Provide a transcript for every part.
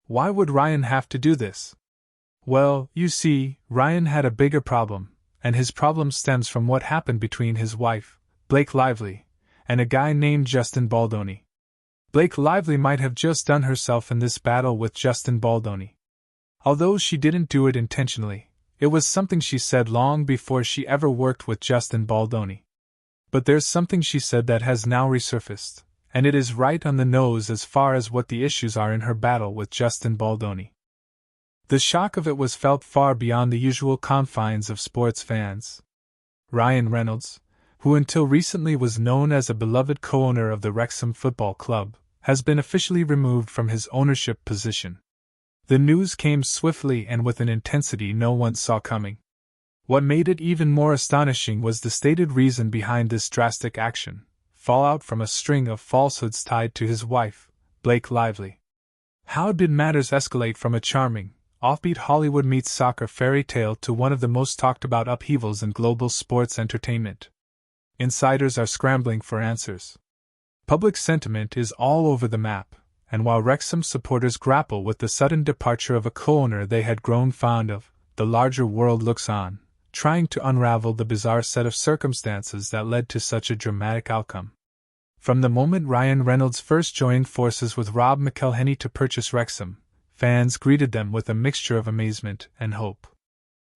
Why would Ryan have to do this? Well, you see, Ryan had a bigger problem, and his problem stems from what happened between his wife, Blake Lively, and a guy named Justin Baldoni. Blake Lively might have just done herself in this battle with Justin Baldoni. Although she didn't do it intentionally, it was something she said long before she ever worked with Justin Baldoni. But there's something she said that has now resurfaced, and it is right on the nose as far as what the issues are in her battle with Justin Baldoni. The shock of it was felt far beyond the usual confines of sports fans. Ryan Reynolds, who until recently was known as a beloved co-owner of the Wrexham Football Club, has been officially removed from his ownership position. The news came swiftly and with an intensity no one saw coming. What made it even more astonishing was the stated reason behind this drastic action: fallout from a string of falsehoods tied to his wife, Blake Lively. How did matters escalate from a charming, offbeat Hollywood meets soccer fairy tale to one of the most talked about upheavals in global sports entertainment? Insiders are scrambling for answers. Public sentiment is all over the map, and while Wrexham supporters grapple with the sudden departure of a co-owner they had grown fond of, the larger world looks on, trying to unravel the bizarre set of circumstances that led to such a dramatic outcome. From the moment Ryan Reynolds first joined forces with Rob McElhenney to purchase Wrexham, fans greeted them with a mixture of amazement and hope.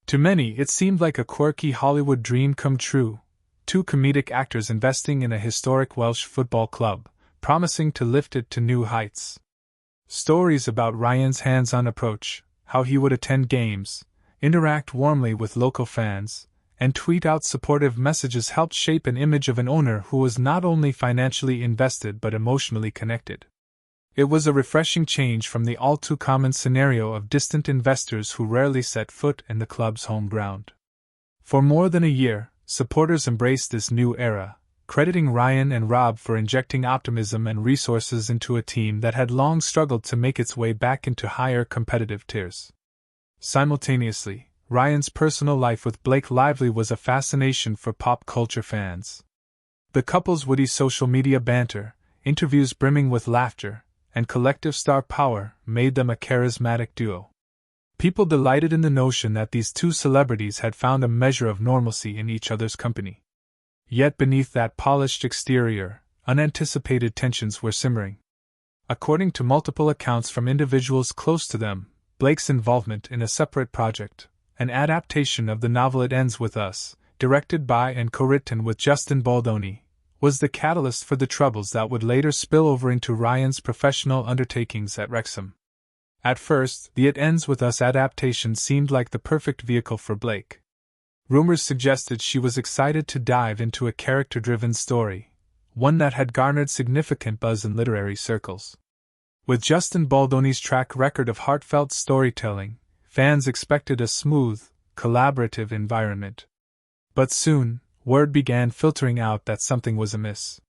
To many, it seemed like a quirky Hollywood dream come true. Two comedic actors investing in a historic Welsh football club, promising to lift it to new heights. Stories about Ryan's hands-on approach, how he would attend games, interact warmly with local fans, and tweet out supportive messages helped shape an image of an owner who was not only financially invested but emotionally connected. It was a refreshing change from the all-too-common scenario of distant investors who rarely set foot in the club's home ground. For more than a year, supporters embraced this new era, crediting Ryan and Rob for injecting optimism and resources into a team that had long struggled to make its way back into higher competitive tiers. Simultaneously, Ryan's personal life with Blake Lively was a fascination for pop culture fans. The couple's witty social media banter, interviews brimming with laughter, and collective star power made them a charismatic duo. People delighted in the notion that these two celebrities had found a measure of normalcy in each other's company. Yet beneath that polished exterior, unanticipated tensions were simmering. According to multiple accounts from individuals close to them, Blake's involvement in a separate project, an adaptation of the novel It Ends With Us, directed by and co-written with Justin Baldoni, was the catalyst for the troubles that would later spill over into Ryan's professional undertakings at Wrexham. At first, the It Ends With Us adaptation seemed like the perfect vehicle for Blake. Rumors suggested she was excited to dive into a character-driven story, one that had garnered significant buzz in literary circles. With Justin Baldoni's track record of heartfelt storytelling, fans expected a smooth, collaborative environment. But soon, word began filtering out that something was amiss.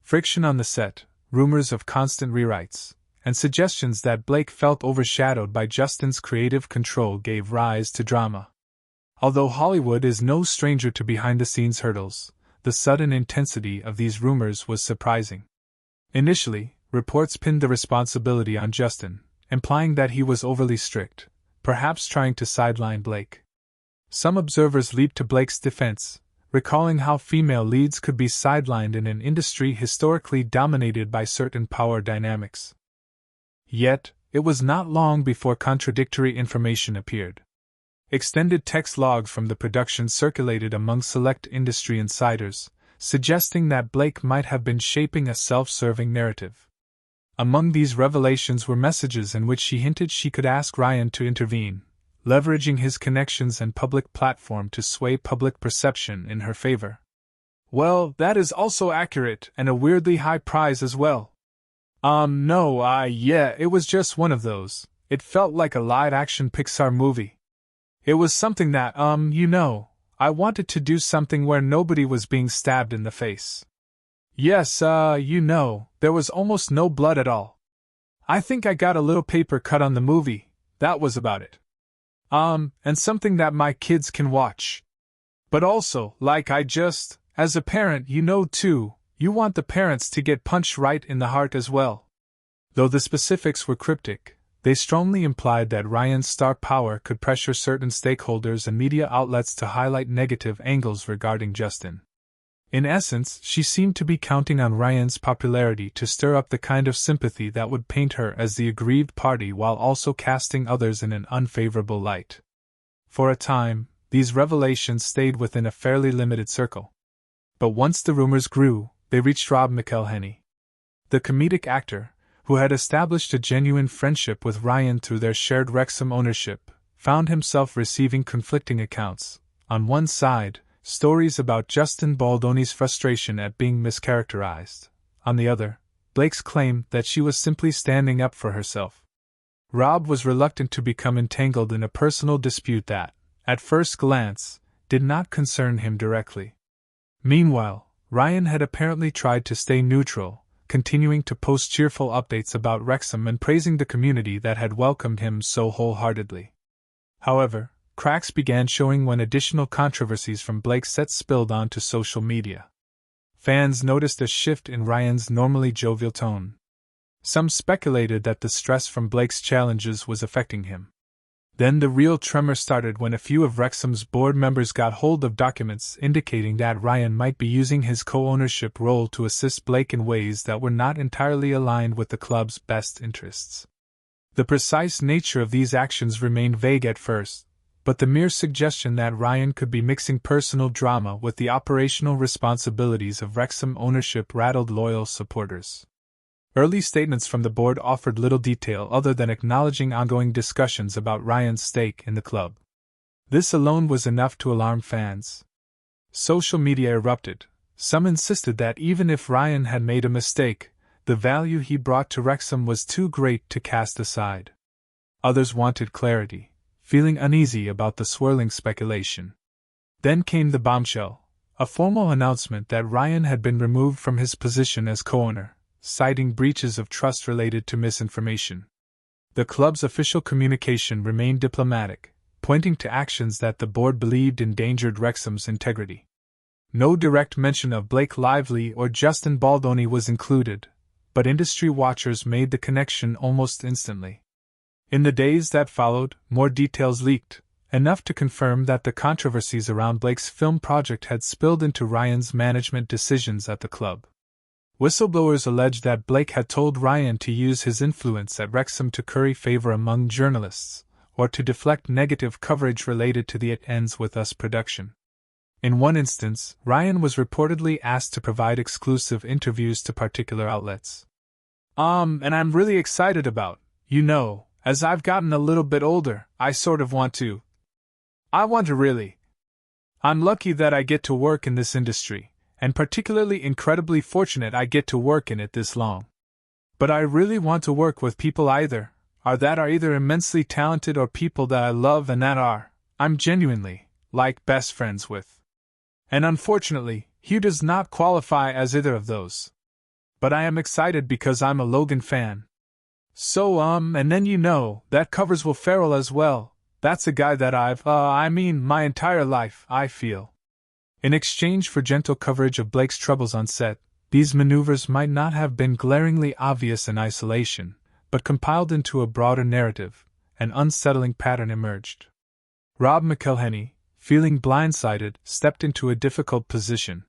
Friction on the set, rumors of constant rewrites, and suggestions that Blake felt overshadowed by Justin's creative control gave rise to drama. Although Hollywood is no stranger to behind-the-scenes hurdles, the sudden intensity of these rumors was surprising. Initially, reports pinned the responsibility on Justin, implying that he was overly strict, perhaps trying to sideline Blake. Some observers leaped to Blake's defense, recalling how female leads could be sidelined in an industry historically dominated by certain power dynamics. Yet, it was not long before contradictory information appeared. Extended text logs from the production circulated among select industry insiders, suggesting that Blake might have been shaping a self-serving narrative. Among these revelations were messages in which she hinted she could ask Ryan to intervene, leveraging his connections and public platform to sway public perception in her favor. Well, that is also accurate and a weirdly high prize as well. Yeah, it was just one of those. It felt like a live-action Pixar movie. It was something that, I wanted to do something where nobody was being stabbed in the face. Yes, there was almost no blood at all. I think I got a little paper cut on the movie, that was about it. And something that my kids can watch. But also, as a parent, too, you want the parents to get punched right in the heart as well. Though the specifics were cryptic, They strongly implied that Ryan's star power could pressure certain stakeholders and media outlets to highlight negative angles regarding Justin. In essence, she seemed to be counting on Ryan's popularity to stir up the kind of sympathy that would paint her as the aggrieved party while also casting others in an unfavorable light. For a time, these revelations stayed within a fairly limited circle. But once the rumors grew, they reached Rob McElhenney. The comedic actor, who had established a genuine friendship with Ryan through their shared Wrexham ownership, found himself receiving conflicting accounts. On one side, stories about Justin Baldoni's frustration at being mischaracterized. On the other, Blake's claim that she was simply standing up for herself. Rob was reluctant to become entangled in a personal dispute that, at first glance, did not concern him directly. Meanwhile, Ryan had apparently tried to stay neutral, continuing to post cheerful updates about Wrexham and praising the community that had welcomed him so wholeheartedly. However, cracks began showing when additional controversies from Blake's set spilled onto social media. Fans noticed a shift in Ryan's normally jovial tone. Some speculated that the stress from Blake's challenges was affecting him. Then the real tremor started when a few of Wrexham's board members got hold of documents indicating that Ryan might be using his co-ownership role to assist Blake in ways that were not entirely aligned with the club's best interests. The precise nature of these actions remained vague at first, but the mere suggestion that Ryan could be mixing personal drama with the operational responsibilities of Wrexham ownership rattled loyal supporters. Early statements from the board offered little detail other than acknowledging ongoing discussions about Ryan's stake in the club. This alone was enough to alarm fans. Social media erupted. Some insisted that even if Ryan had made a mistake, the value he brought to Wrexham was too great to cast aside. Others wanted clarity, feeling uneasy about the swirling speculation. Then came the bombshell, a formal announcement that Ryan had been removed from his position as co-owner, citing breaches of trust related to misinformation. The club's official communication remained diplomatic, pointing to actions that the board believed endangered Wrexham's integrity. No direct mention of Blake Lively or Justin Baldoni was included, but industry watchers made the connection almost instantly. In the days that followed, more details leaked, enough to confirm that the controversies around Blake's film project had spilled into Ryan's management decisions at the club. Whistleblowers alleged that Blake had told Ryan to use his influence at Wrexham to curry favor among journalists, or to deflect negative coverage related to the It Ends With Us production. In one instance, Ryan was reportedly asked to provide exclusive interviews to particular outlets. And I'm really excited about, as I've gotten a little bit older, I want to really. I'm lucky that I get to work in this industry, and particularly incredibly fortunate I get to work in it this long. But I really want to work with people that are either immensely talented or people that I love and that I'm genuinely, best friends with. And unfortunately, Hugh does not qualify as either of those. But I am excited because I'm a Logan fan. So, and then that covers Will Ferrell as well. That's a guy that my entire life, I feel. In exchange for gentle coverage of Blake's troubles on set, these maneuvers might not have been glaringly obvious in isolation, but compiled into a broader narrative, an unsettling pattern emerged. Rob McElhenney, feeling blindsided, stepped into a difficult position.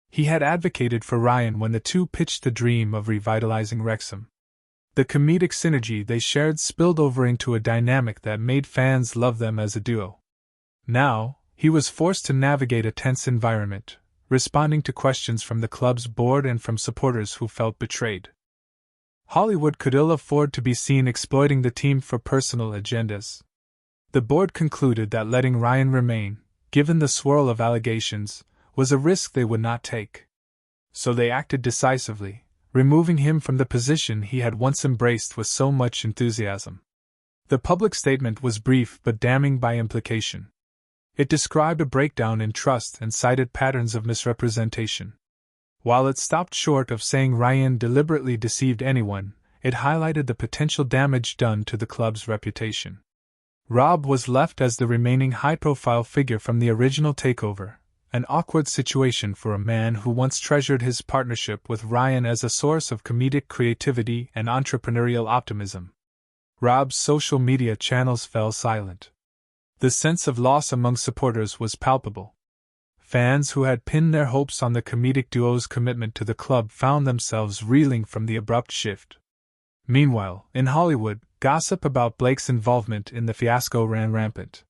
He had advocated for Ryan when the two pitched the dream of revitalizing Wrexham. The comedic synergy they shared spilled over into a dynamic that made fans love them as a duo. Now, he was forced to navigate a tense environment, responding to questions from the club's board and from supporters who felt betrayed. Hollywood could ill afford to be seen exploiting the team for personal agendas. The board concluded that letting Ryan remain, given the swirl of allegations, was a risk they would not take. So they acted decisively, removing him from the position he had once embraced with so much enthusiasm. The public statement was brief but damning by implication. It described a breakdown in trust and cited patterns of misrepresentation. While it stopped short of saying Ryan deliberately deceived anyone, it highlighted the potential damage done to the club's reputation. Rob was left as the remaining high-profile figure from the original takeover, an awkward situation for a man who once treasured his partnership with Ryan as a source of comedic creativity and entrepreneurial optimism. Rob's social media channels fell silent. The sense of loss among supporters was palpable. Fans who had pinned their hopes on the comedic duo's commitment to the club found themselves reeling from the abrupt shift. Meanwhile, in Hollywood, gossip about Blake's involvement in the fiasco ran rampant.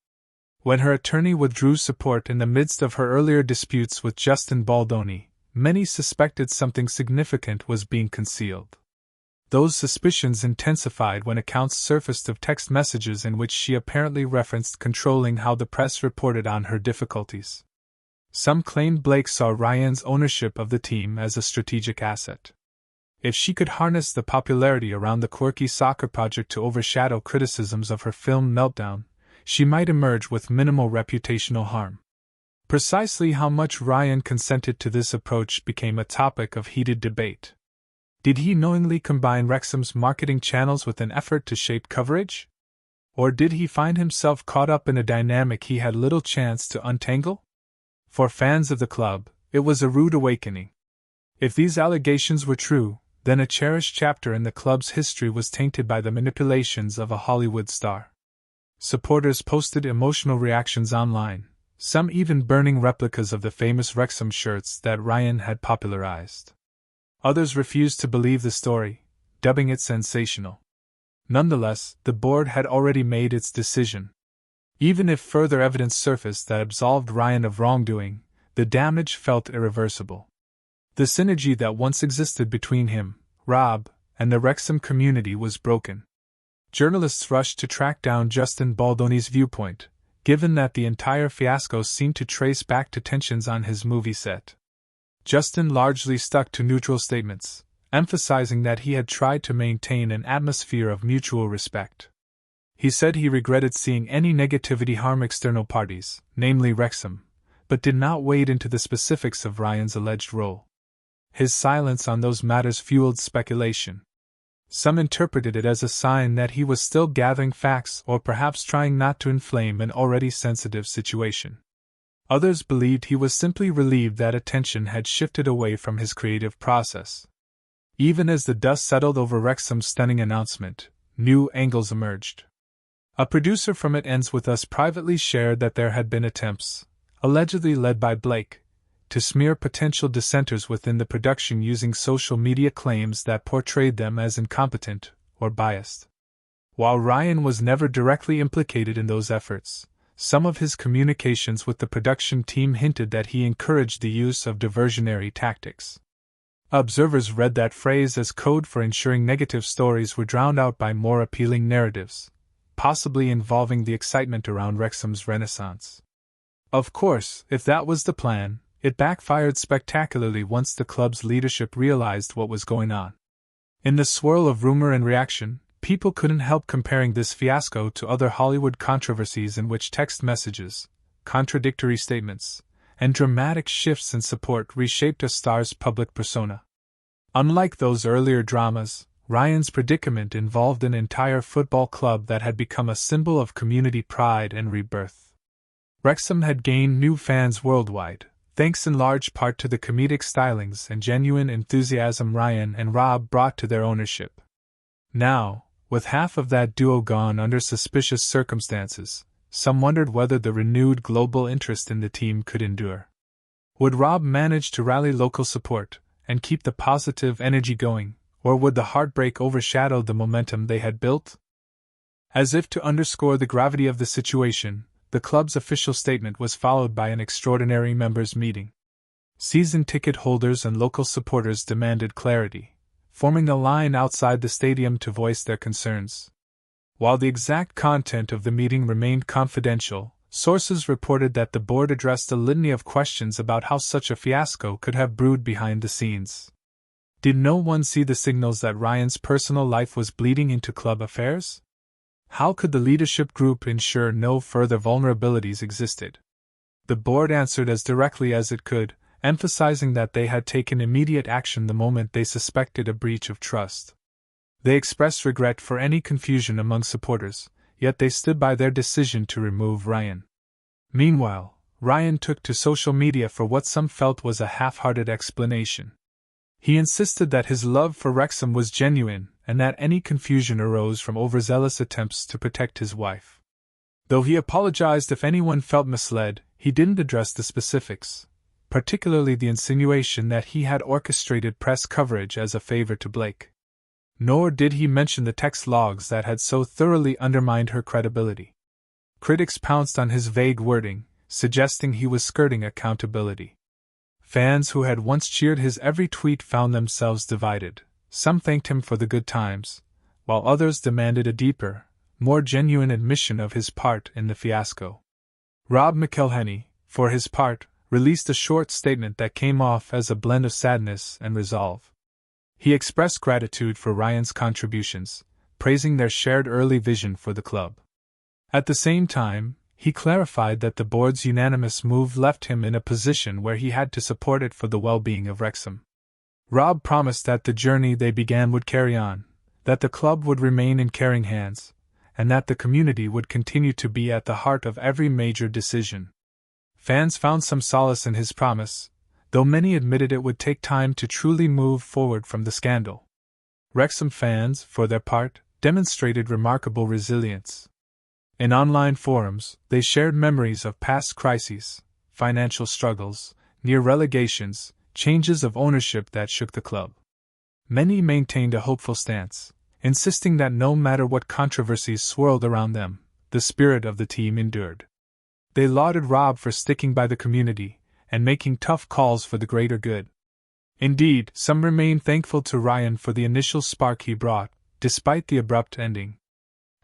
When her attorney withdrew support in the midst of her earlier disputes with Justin Baldoni, many suspected something significant was being concealed. Those suspicions intensified when accounts surfaced of text messages in which she apparently referenced controlling how the press reported on her difficulties. Some claimed Blake saw Ryan's ownership of the team as a strategic asset. If she could harness the popularity around the quirky soccer project to overshadow criticisms of her film Meltdown, she might emerge with minimal reputational harm. Precisely how much Ryan consented to this approach became a topic of heated debate. Did he knowingly combine Wrexham's marketing channels with an effort to shape coverage? Or did he find himself caught up in a dynamic he had little chance to untangle? For fans of the club, it was a rude awakening. If these allegations were true, then a cherished chapter in the club's history was tainted by the manipulations of a Hollywood star. Supporters posted emotional reactions online, some even burning replicas of the famous Wrexham shirts that Ryan had popularized. Others refused to believe the story, dubbing it sensational. Nonetheless, the board had already made its decision. Even if further evidence surfaced that absolved Ryan of wrongdoing, the damage felt irreversible. The synergy that once existed between him, Rob, and the Wrexham community was broken. Journalists rushed to track down Justin Baldoni's viewpoint, given that the entire fiasco seemed to trace back to tensions on his movie set. Justin largely stuck to neutral statements, emphasizing that he had tried to maintain an atmosphere of mutual respect. He said he regretted seeing any negativity harm external parties, namely Wrexham, but did not wade into the specifics of Ryan's alleged role. His silence on those matters fueled speculation. Some interpreted it as a sign that he was still gathering facts or perhaps trying not to inflame an already sensitive situation. Others believed he was simply relieved that attention had shifted away from his creative process. Even as the dust settled over Wrexham's stunning announcement, new angles emerged. A producer from It Ends With Us privately shared that there had been attempts, allegedly led by Blake, to smear potential dissenters within the production using social media claims that portrayed them as incompetent or biased. While Ryan was never directly implicated in those efforts, some of his communications with the production team hinted that he encouraged the use of diversionary tactics. Observers read that phrase as code for ensuring negative stories were drowned out by more appealing narratives, possibly involving the excitement around Wrexham's renaissance. Of course, if that was the plan, it backfired spectacularly once the club's leadership realized what was going on. In the swirl of rumor and reaction, people couldn't help comparing this fiasco to other Hollywood controversies in which text messages, contradictory statements, and dramatic shifts in support reshaped a star's public persona. Unlike those earlier dramas, Ryan's predicament involved an entire football club that had become a symbol of community pride and rebirth. Wrexham had gained new fans worldwide, thanks in large part to the comedic stylings and genuine enthusiasm Ryan and Rob brought to their ownership. Now, with half of that duo gone under suspicious circumstances, some wondered whether the renewed global interest in the team could endure. Would Rob manage to rally local support and keep the positive energy going, or would the heartbreak overshadow the momentum they had built? As if to underscore the gravity of the situation, the club's official statement was followed by an extraordinary members' meeting. Season ticket holders and local supporters demanded clarity, forming a line outside the stadium to voice their concerns. While the exact content of the meeting remained confidential, sources reported that the board addressed a litany of questions about how such a fiasco could have brewed behind the scenes. Did no one see the signals that Ryan's personal life was bleeding into club affairs? How could the leadership group ensure no further vulnerabilities existed? The board answered as directly as it could, emphasizing that they had taken immediate action the moment they suspected a breach of trust. They expressed regret for any confusion among supporters, yet they stood by their decision to remove Ryan. Meanwhile, Ryan took to social media for what some felt was a half-hearted explanation. He insisted that his love for Wrexham was genuine, and that any confusion arose from overzealous attempts to protect his wife. Though he apologized if anyone felt misled, he didn't address the specifics, particularly the insinuation that he had orchestrated press coverage as a favor to Blake. Nor did he mention the text logs that had so thoroughly undermined her credibility. Critics pounced on his vague wording, suggesting he was skirting accountability. Fans who had once cheered his every tweet found themselves divided. Some thanked him for the good times, while others demanded a deeper, more genuine admission of his part in the fiasco. Rob McElhenney, for his part, released a short statement that came off as a blend of sadness and resolve. He expressed gratitude for Ryan's contributions, praising their shared early vision for the club. At the same time, he clarified that the board's unanimous move left him in a position where he had to support it for the well-being of Wrexham. Rob promised that the journey they began would carry on, that the club would remain in caring hands, and that the community would continue to be at the heart of every major decision. Fans found some solace in his promise, though many admitted it would take time to truly move forward from the scandal. Wrexham fans, for their part, demonstrated remarkable resilience. In online forums, they shared memories of past crises, financial struggles, near relegations, changes of ownership that shook the club. Many maintained a hopeful stance, insisting that no matter what controversies swirled around them, the spirit of the team endured. They lauded Rob for sticking by the community and making tough calls for the greater good. Indeed, some remained thankful to Ryan for the initial spark he brought, despite the abrupt ending.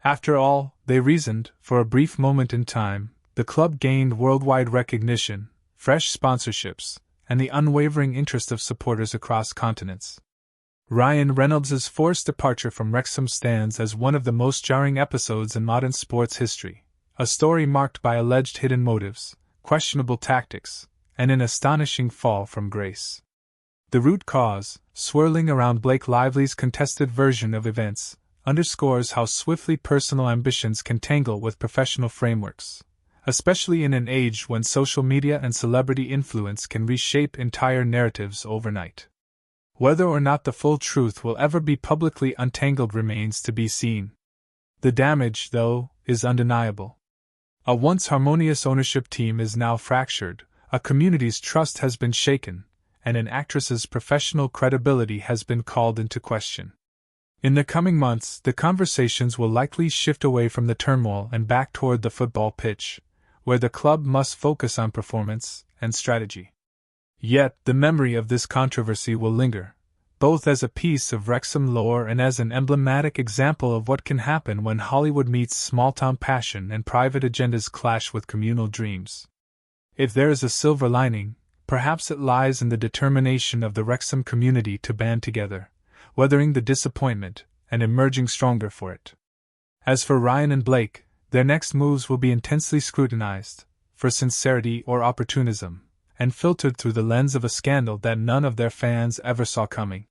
After all, they reasoned, for a brief moment in time, the club gained worldwide recognition, fresh sponsorships, and the unwavering interest of supporters across continents. Ryan Reynolds' forced departure from Wrexham stands as one of the most jarring episodes in modern sports history, a story marked by alleged hidden motives, questionable tactics, and an astonishing fall from grace. The root cause, swirling around Blake Lively's contested version of events, underscores how swiftly personal ambitions can tangle with professional frameworks, especially in an age when social media and celebrity influence can reshape entire narratives overnight. Whether or not the full truth will ever be publicly untangled remains to be seen. The damage, though, is undeniable. A once harmonious ownership team is now fractured, a community's trust has been shaken, and an actress's professional credibility has been called into question. In the coming months, the conversations will likely shift away from the turmoil and back toward the football pitch, where the club must focus on performance and strategy. Yet, the memory of this controversy will linger, both as a piece of Wrexham lore and as an emblematic example of what can happen when Hollywood meets small-town passion and private agendas clash with communal dreams. If there is a silver lining, perhaps it lies in the determination of the Wrexham community to band together, weathering the disappointment and emerging stronger for it. As for Ryan and Blake, their next moves will be intensely scrutinized, for sincerity or opportunism, and filtered through the lens of a scandal that none of their fans ever saw coming.